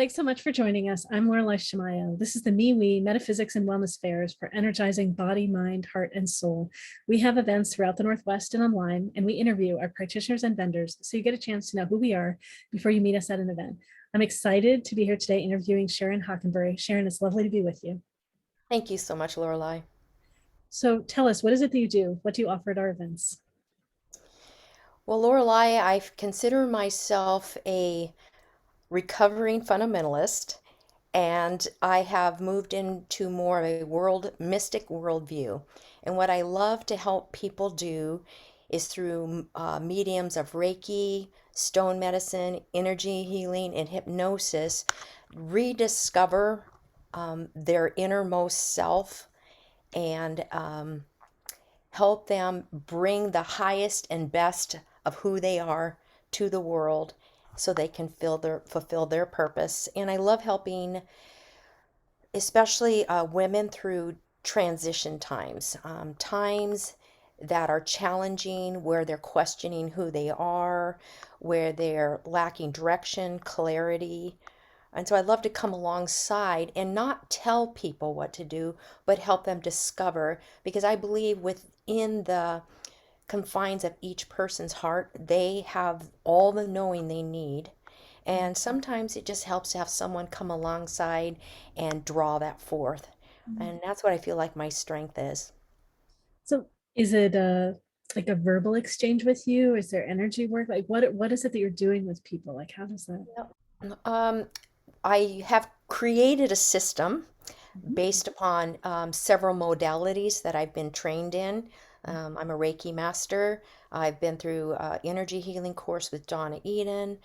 Thanks so much for joining us. I'm Lorelei Shamayo. This is the MeWe Metaphysics and Wellness Fairs for energizing body, mind, heart, and soul. We have events throughout the Northwest and online, and we interview our practitioners and vendors so you get a chance to know who we are before you meet us at an event. I'm excited to be here today interviewing Sharon Hockenberry. Sharon, it's lovely to be with you. Thank you so much, Lorelei. So tell us, what is it that you do? What do you offer at our events? Well, Lorelei, I consider myself a recovering fundamentalist, and I have moved into more of a mystic worldview. And what I love to help people do is through mediums of Reiki, stone medicine, energy healing, and hypnosis, rediscover their innermost self and help them bring the highest and best of who they are to the world so they can fulfill their purpose. And I love helping especially women through transition times, times that are challenging, where they're questioning who they are, where they're lacking direction, clarity. And so I love to come alongside and not tell people what to do, but help them discover, because I believe within the confines of each person's heart, they have all the knowing they need. And sometimes it just helps to have someone come alongside and draw that forth. And that's what I feel like my strength is. So is it like a verbal exchange with you? Is there energy work? Like what is it that you're doing with people? Like how does that? Yep. I have created a system Mhm. based upon several modalities that I've been trained in. I'm a Reiki master. I've been through energy healing course with Donna Eden.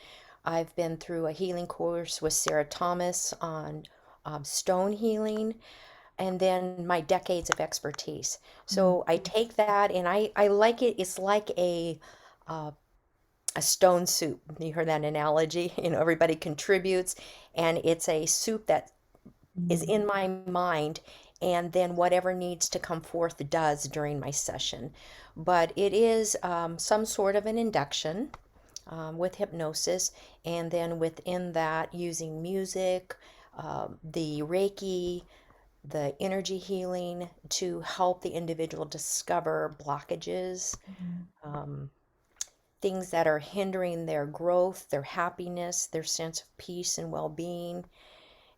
I've been through a healing course with Sarah Thomas on stone healing, and then my decades of expertise. Mhm. So I take that and I like it. It's like uh, a stone soup. You heard that analogy? Everybody contributes, and it's a soup that is Mhm. in my mind, and then whatever needs to come forth does during my session. But it is some sort of an induction with hypnosis, and then within that, using music, the Reiki, the energy healing to help the individual discover blockages, Mhm. um, things that are hindering their growth, their happiness, their sense of peace and well being.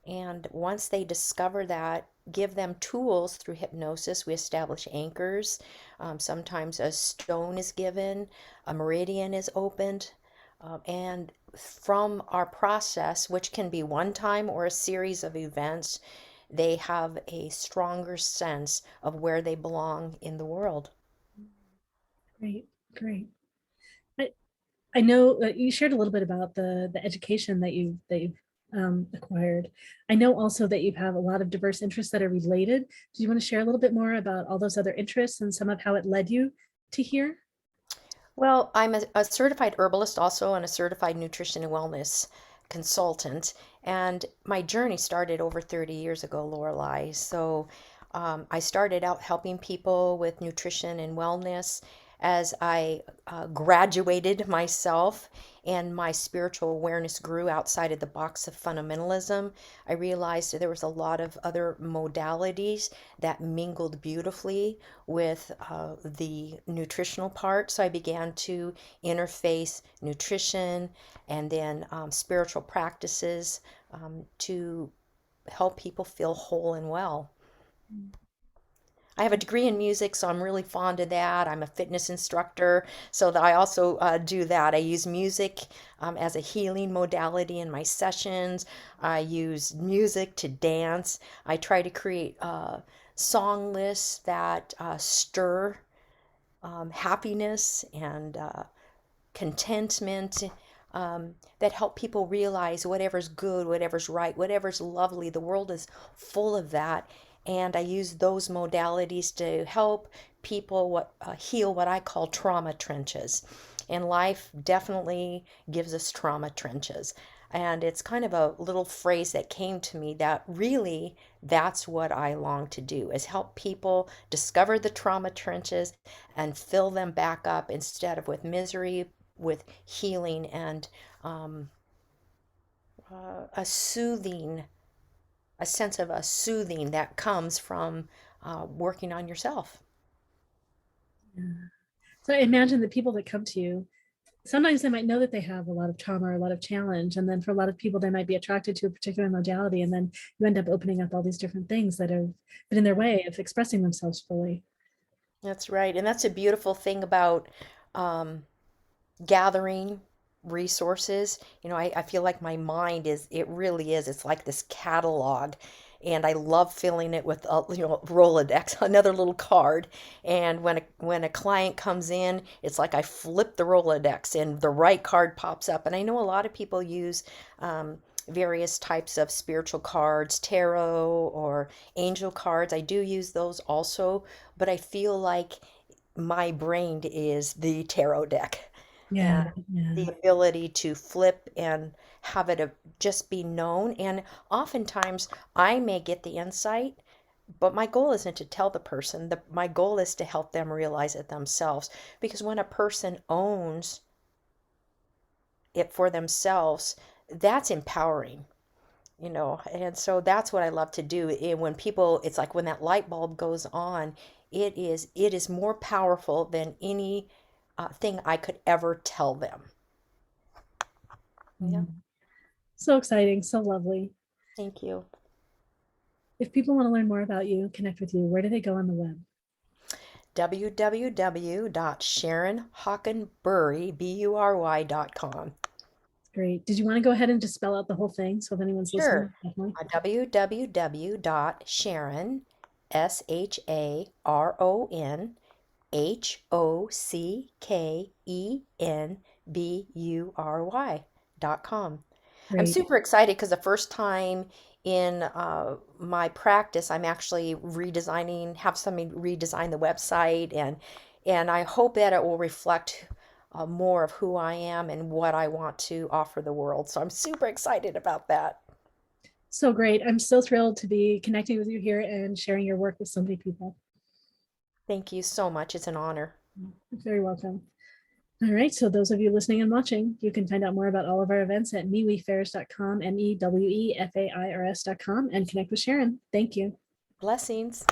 And once they discover that, give them tools through hypnosis. We establish anchors. Sometimes a stone is given, a meridian is opened. And from our process, which can be one time or a series of events, they have a stronger sense of where they belong in the world. Great, great. I, I know you shared a little bit about the education that you've acquired. I know also that you have a lot of diverse interests that are related. Do you want to share a little bit more about all those other interests and some of how it led you to here? Well, I'm a certified herbalist also and a certified nutrition and wellness consultant. And my journey started over 30 years ago, Lorelei. So I started out helping people with nutrition and wellness as I graduated myself and my spiritual awareness grew outside of the box of fundamentalism. I realized that there was a lot of other modalities that mingled beautifully with the nutritional part. So I began to interface nutrition and then spiritual practices to help people feel whole and well. I have a degree in music, so I'm really fond of that. I'm a fitness instructor, so that I also do that. I use music as a healing modality in my sessions. I use music to dance. I try to create song lists that stir happiness and contentment, that help people realize whatever's good, whatever's right, whatever's lovely. The world is full of that. And I use those modalities to help people heal what I call trauma trenches. And life definitely gives us trauma trenches. And it's kind of a little phrase that came to me that really that's what I long to do is help people discover the trauma trenches and fill them back up instead of with misery, with healing and a soothing, a sense of a soothing that comes from working on yourself. Yeah. So I imagine the people that come to you, sometimes they might know that they have a lot of trauma or a lot of challenge. And then for a lot of people, they might be attracted to a particular modality. And then you end up opening up all these different things that have been in their way of expressing themselves fully. That's right. And that's a beautiful thing about um, gathering resources. I feel like my mind it really is. It's like this catalog. And I love filling it with a Rolodex, another little card. And when a client comes in, it's like I flip the Rolodex and the right card pops up. And I know a lot of people use various types of spiritual cards, tarot or angel cards. I do use those also, but I feel like my brain is the tarot deck, Yeah. and Yeah. the ability to flip and have it just be known. And oftentimes I may get the insight, but my goal isn't to tell the person. My goal is to help them realize it themselves. Because when a person owns it for themselves, that's empowering. And so that's what I love to do. And when people, it's like when that light bulb goes on, it is more powerful than any thing I could ever tell them. Yeah, Mm. So exciting. So lovely. thank you. If people want to learn more about you, connect with you, where do they go on the web? www.SharonHockenbury.com. Great. Did you want to go ahead and just spell out the whole thing? So if anyone's listening, Sure. definitely. www.Sharon, SharonHockenbury.com. I'm Great. super excited because the first time in my practice, I'm actually have somebody redesign the website, and I hope that it will reflect more of who I am and what I want to offer the world. So I'm super excited about that. So great. I'm so thrilled to be connecting with you here and sharing your work with so many people. Thank you so much. It's an honor. You're very welcome. All right. So those of you listening and watching, you can find out more about all of our events at mewefairs.com, MEWEFAIRS.com, and connect with Sharon. Thank you. Blessings.